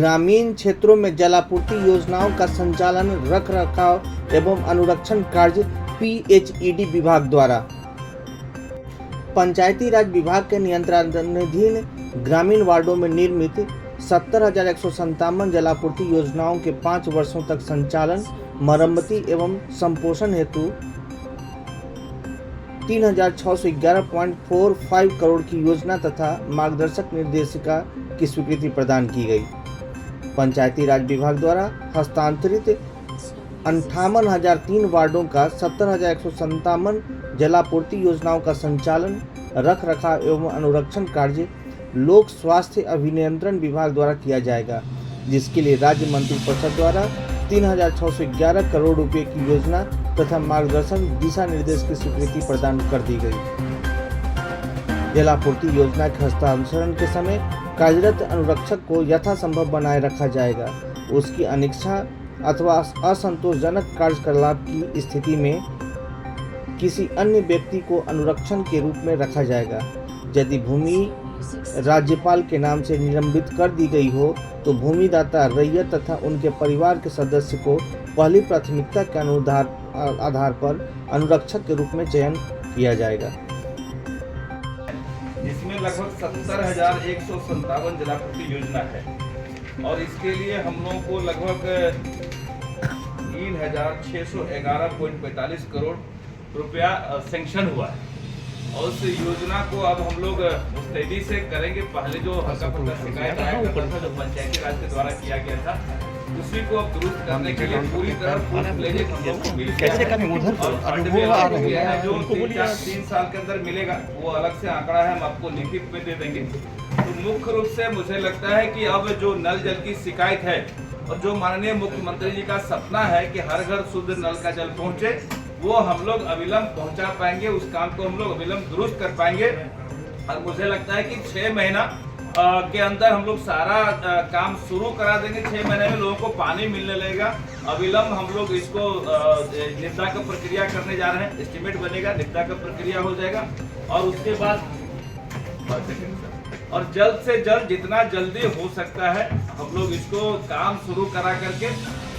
ग्रामीण क्षेत्रों में जलापूर्ति योजनाओं का संचालन, रख रखाव एवं अनुरक्षण कार्य PHED विभाग द्वारा पंचायती राज विभाग के नियंत्रणाधीन ग्रामीण वार्डों में निर्मित 70,157 जलापूर्ति योजनाओं के 5 वर्षों तक संचालन, मरम्मति एवं संपोषण हेतु 3,611.45 करोड़ की योजना तथा मार्गदर्शक निर्देशिका की स्वीकृति प्रदान की गई। पंचायती राज विभाग द्वारा हस्तांतरित 58,003 वार्डों का 70,157 जलापूर्ति योजनाओं का संचालन, रख रखाव एवं अनुरक्षण कार्य लोक स्वास्थ्य अभिनियंत्रण विभाग द्वारा किया जाएगा, जिसके लिए राज्य मंत्रिपरिषद द्वारा 3,611 करोड़ रुपए की योजना तथा मार्गदर्शन दिशा निर्देश की स्वीकृति प्रदान कर दी गई। जलापूर्ति योजना के हस्तांतरण के समय कार्यरत अनुरक्षक को यथासंभव बनाए रखा जाएगा। उसकी अनिच्छा अथवा असंतोषजनक कार्यकलाप की स्थिति में किसी अन्य व्यक्ति को अनुरक्षण के रूप में रखा जाएगा। यदि भूमि राज्यपाल के नाम से निलंबित कर दी गई हो तो भूमिदाता, रैयत तथा उनके परिवार के सदस्य को पहली प्राथमिकता के आधार पर अनुरक्षक के रूप में चयन किया जाएगा। जिसमें लगभग 70,157 जलापूर्ति योजना है और इसके लिए हम लोगों को लगभग 3,611.45 करोड़ रुपया सैंक्शन हुआ है और उस योजना को अब हम लोग मुस्तैदी से करेंगे। पहले जो हल्का फुल्का शिकायत आया करता था, जो पंचायती राज के द्वारा किया गया था, उसी को अब दुरुस्त करने के लिए पूरी तरह फुल फ्लेजेड जो 3 साल के अंदर मिलेगा वो अलग से आंकड़ा है, हम आपको लिखित में दे देंगे। तो मुख्य रूप से मुझे लगता है कि अब जो नल जल की शिकायत है और जो माननीय मुख्यमंत्री जी का सपना है कि हर घर शुद्ध नल का जल पहुंचे, वो हम लोग अविलंब पहुंचा पाएंगे। उस काम को हम लोग अविलंब दुरुस्त कर पाएंगे और मुझे लगता है कि 6 महीना के अंदर हम लोग सारा काम शुरू करा देंगे। 6 महीने में लोगों को पानी मिलने लगेगा। अविलंब हम लोग इसको निविदा का प्रक्रिया करने जा रहे हैं। एस्टीमेट बनेगा, निविदा का प्रक्रिया हो जाएगा और उसके बाद और जल्द से जल्द जितना जल्दी हो सकता है हम लोग इसको काम शुरू करा करके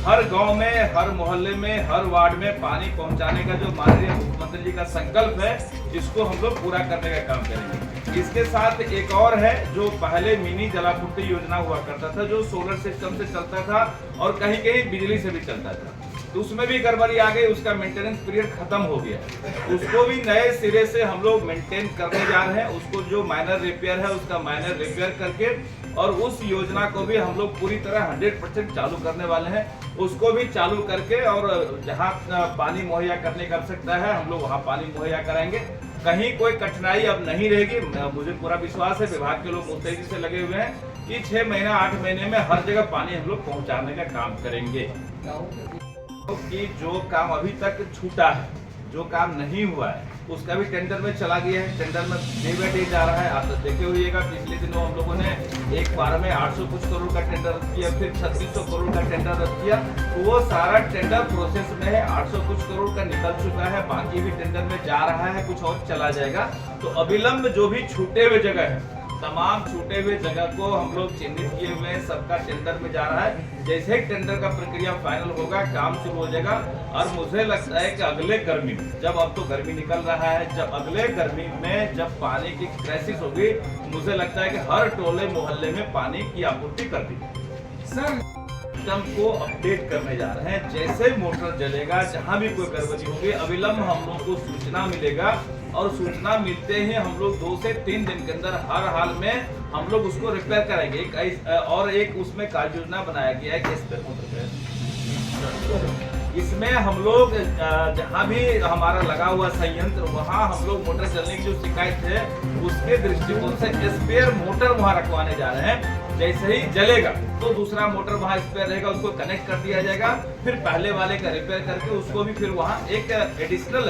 हर गांव में, हर मोहल्ले में, हर वार्ड में पानी पहुंचाने का जो माननीय मुख्यमंत्री जी का संकल्प है, इसको हम लोग पूरा करने का काम करेंगे। इसके साथ एक और है, जो पहले मिनी जलापूर्ति योजना हुआ करता था, जो सोलर सिस्टम से चलता था और कहीं कहीं बिजली से भी चलता था, तो उसमें भी गड़बड़ी आ गई। उसका मेंटेनेंस पीरियड खत्म हो गया। उसको भी नए सिरे से हम लोग मेंटेन करने जा रहे हैं। उसको जो माइनर रिपेयर है उसका माइनर रिपेयर करके और उस योजना को भी हम लोग पूरी तरह 100% चालू करने वाले हैं। उसको भी चालू करके और जहां पानी मुहैया करने की आवश्यकता है हम लोग वहां पानी मुहैया कराएंगे। कहीं कोई कठिनाई अब नहीं रहेगी। मुझे पूरा विश्वास है, विभाग के लोग मुस्तैदी से लगे हुए हैं कि 6 महीना 8 महीने में हर जगह पानी हम लोग पहुंचाने का काम करेंगे। कि जो काम अभी तक छूटा है, जो काम नहीं हुआ है, उसका भी टेंडर में चला गया है। टेंडर में डे बाई डे जा रहा है। आप देखे होइएगा, पिछले दिनों हम लोगों ने एक बार में 800 कुछ करोड़ का टेंडर रद्द किया, फिर 3600 करोड़ का टेंडर रद्द किया। तो वो सारा टेंडर प्रोसेस में है। 800 कुछ करोड़ का निकल चुका है, बाकी भी टेंडर में जा रहा है, कुछ और चला जाएगा। तो अविलंब जो भी छूटे हुए जगह है, तमाम छूटे हुए जगह को हम लोग चिन्हित किए हुए हैं, सबका टेंडर में जा रहा है। जैसे ही टेंडर का प्रक्रिया फाइनल होगा, काम शुरू हो जाएगा और मुझे लगता है कि अगले गर्मी में, जब अब तो गर्मी निकल रहा है, जब अगले गर्मी में जब पानी की क्राइसिस होगी, मुझे लगता है कि हर टोले मोहल्ले में पानी की आपूर्ति कर दी सर। सिस्टम को अपडेट करने जा रहे हैं। जैसे मोटर जलेगा, जहां भी कोई गड़बड़ी होगी, अविलंब हम लोग को सूचना मिलेगा और सूचना मिलते ही हम लोग 2 से 3 दिन के अंदर हर हाल में हम लोग उसको रिपेयर कराएंगे। और एक उसमें कार्य योजना बनाया गया है कि स्पेयर मोटर पे इसमें हम लोग जहां भी हमारा लगा हुआ संयंत्र, वहां हम लोग मोटर चलने की जो शिकायत है उसके दृष्टिकोण से स्पेयर मोटर वहां रखवाने जा रहे हैं। जैसे ही जलेगा तो दूसरा मोटर वहां स्पेयर रहेगा, उसको कनेक्ट कर दिया जाएगा। फिर पहले वाले का रिपेयर करके उसको भी फिर वहां एक एडिशनल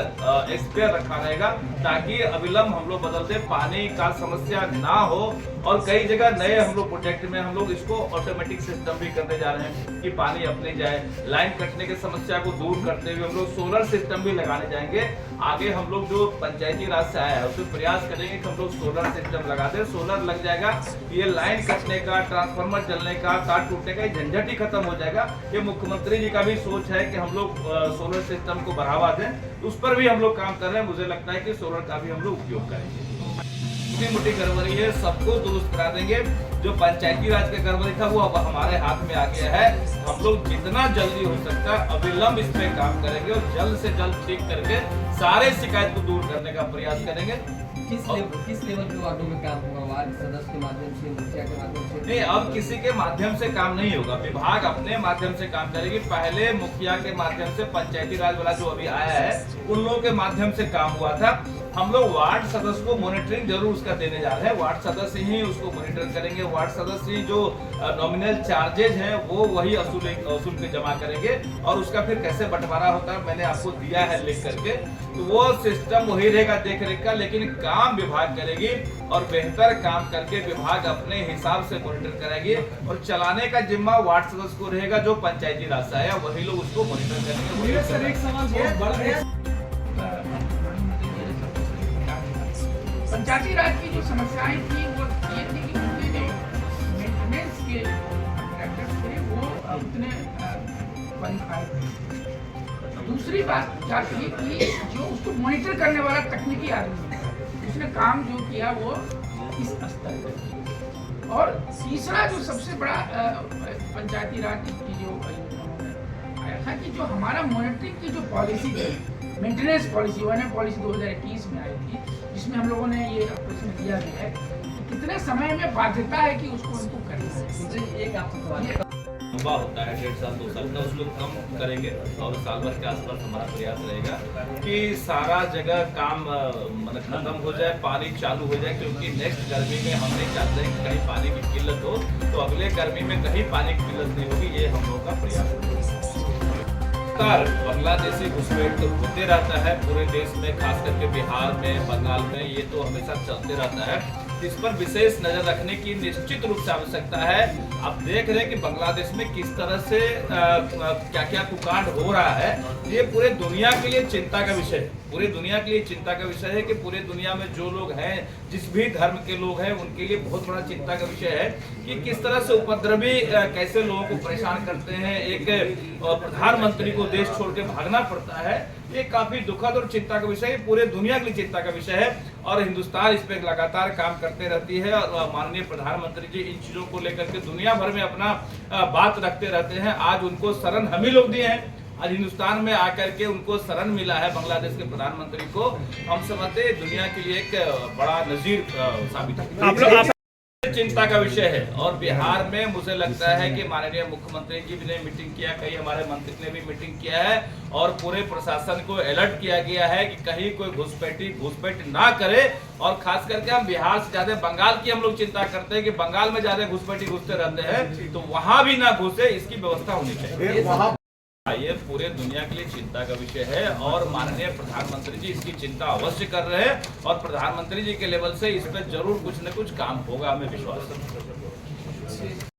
स्पेयर रखा रहेगा, ताकि अविलंब हम लोग बदलते पानी का समस्या ना हो। और कई जगह नए हम लोग प्रोजेक्ट में हम लोग इसको ऑटोमेटिक सिस्टम भी करने जा रहे हैं कि पानी अपने जाए। लाइन कटने की समस्या को दूर करते हुए हम लोग सोलर सिस्टम भी लगाने जाएंगे। आगे हम लोग जो पंचायती राज से आया है उसमें प्रयास करेंगे कि हम लोग सोलर सिस्टम लगा दें। सोलर लग जाएगा, ये लाइन कटने का, ट्रांसफार्मर जलने का, तार टूटने का, ये झंझट ही खत्म हो जाएगा। ये मुख्यमंत्री जी का भी सोच है कि हम लोग सोलर सिस्टम को बढ़ावा दें, उस पर भी हम लोग काम कर रहे हैं। मुझे लगता है कि सोलर का भी हम लोग उपयोग करेंगे। छोटी मोटी गड़बड़ी है, सबको दुरुस्त करा देंगे। जो पंचायती राज का गड़बड़ी था वो अब हमारे हाथ में आ गया है। हम लोग जितना जल्दी हो सकता है अविलंब इस पे काम करेंगे और जल्द से जल्द ठीक करके सारे शिकायत को दूर करने का प्रयास करेंगे। किस लेवल पे वार्डों में काम होगा? वार्ड सदस्य के माध्यम से, मुखिया के माध्यम से? नहीं, अब किसी के माध्यम से काम नहीं होगा, विभाग अपने माध्यम से काम करेगी। पहले मुखिया के माध्यम से पंचायती राज वाला जो अभी आया है उन लोगों के माध्यम से काम हुआ था। हम लोग वार्ड सदस्य को मॉनिटरिंग जरूर उसका देने जा रहे हैं। वार्ड सदस्य ही उसको मॉनिटर करेंगे। वार्ड सदस्य ही जो नॉमिनल चार्जेज हैं वो वही वसूल के जमा करेंगे और उसका फिर कैसे बंटवारा होता है मैंने आपको दिया है लिख करके। तो वो सिस्टम वही रहेगा देख रेख का, लेकिन काम विभाग करेगी और बेहतर काम करके विभाग अपने हिसाब से मॉनिटर करेगी और चलाने का जिम्मा वार्ड सदस्य को रहेगा। जो पंचायती राज से आया वही लोग उसको मॉनिटर करेंगे। सर एक सवाल बहुत बड़ा पंचायती राज की जो समस्याएं थी वो ये थी कि उनके जो मेंटेनेंस के कॉन्ट्रैक्टर्स थे वो उतने क्वालिफाइड थे। दूसरी बात क्या थी कि जो उसको मॉनिटर करने वाला तकनीकी आदमी उसने काम जो किया वो इस स्तर पर किया। और तीसरा जो सबसे बड़ा पंचायती राज की जो आया था कि जो हमारा मॉनिटरिंग की जो पॉलिसी थी, मेंटेनेंस पॉलिसी, पॉलिसी 2021 में आई थी, जिसमें हम लोगों ने ये प्रश्न दिया गया है कि कितने समय में बाध्यता है कि उसको उनको करना है। एक आपको सवाल लंबा होता है 1.5 साल 2 साल का, उसको कम करेंगे और साल भर के आसपास हमारा प्रयास रहेगा कि सारा जगह काम मतलब खत्म हो जाए, पानी चालू हो जाए। क्योंकि नेक्स्ट गर्मी में हम नहीं चाहते हैं कि कहीं पानी की किल्लत हो, तो अगले गर्मी में कहीं पानी की किल्लत नहीं होगी। ये हम लोगों का प्रयास है। बांग्लादेशी घुसपैठ तो होते रहता है पूरे देश में, खास करके बिहार में, बंगाल में, ये तो हमेशा चलते रहता है। इस पर विशेष नजर रखने की निश्चित रूप से आवश्यकता है। आप देख रहे हैं कि बांग्लादेश में किस तरह से क्या क्या कुकांड हो रहा है। ये पूरे दुनिया के लिए चिंता का विषय है। पूरे दुनिया के लिए चिंता का विषय है कि पूरे दुनिया में जो लोग हैं, जिस भी धर्म के लोग हैं, उनके लिए बहुत बड़ा चिंता का विषय है कि किस तरह से उपद्रवी कैसे लोगों को परेशान करते हैं। एक प्रधानमंत्री को देश छोड़ के भागना पड़ता है। ये काफी दुखद और चिंता का विषय है, पूरे दुनिया के लिए चिंता का विषय है और हिंदुस्तान इस पर लगातार काम करते रहती है। और माननीय प्रधानमंत्री जी इन चीजों को लेकर के दुनिया भर में अपना बात रखते रहते हैं। आज उनको शरण हम ही लोग दिए हैं। आज हिंदुस्तान में आकर के उनको शरण मिला है बांग्लादेश के प्रधानमंत्री को। हम समझते हैं दुनिया के लिए एक बड़ा नजीर साबित है, चिंता का विषय है। और बिहार में मुझे लगता है कि माननीय मुख्यमंत्री जी ने मीटिंग किया, कई हमारे मंत्री ने भी मीटिंग किया है और पूरे प्रशासन को अलर्ट किया गया है कि कहीं कोई घुसपैठ ना करे। और खास करके हम बिहार से ज्यादा बंगाल की हम लोग चिंता करते हैं कि बंगाल में ज्यादा घुसपैठी घुसते रहते हैं, तो वहां भी ना घुसे, इसकी व्यवस्था होनी चाहिए। ये पूरे दुनिया के लिए चिंता का विषय है और माननीय प्रधानमंत्री जी इसकी चिंता अवश्य कर रहे हैं और प्रधानमंत्री जी के लेवल से इस पर जरूर कुछ न कुछ काम होगा, हमें विश्वास है।